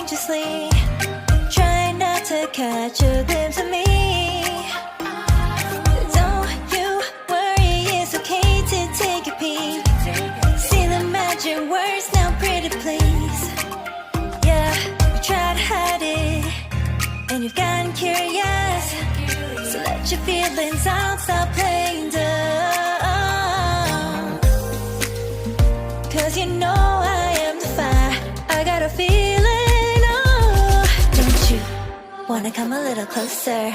courageously. Try not to catch a glimpse of me. Don't you worry, it's okay to take a peek. See the magic words now, pretty please. Yeah, you try to hide it, and you've gotten curious. So let your feelings out, stop playing dumb. Cause you know I am the fire, I got a feeling, oh. Don't you wanna come a little closer?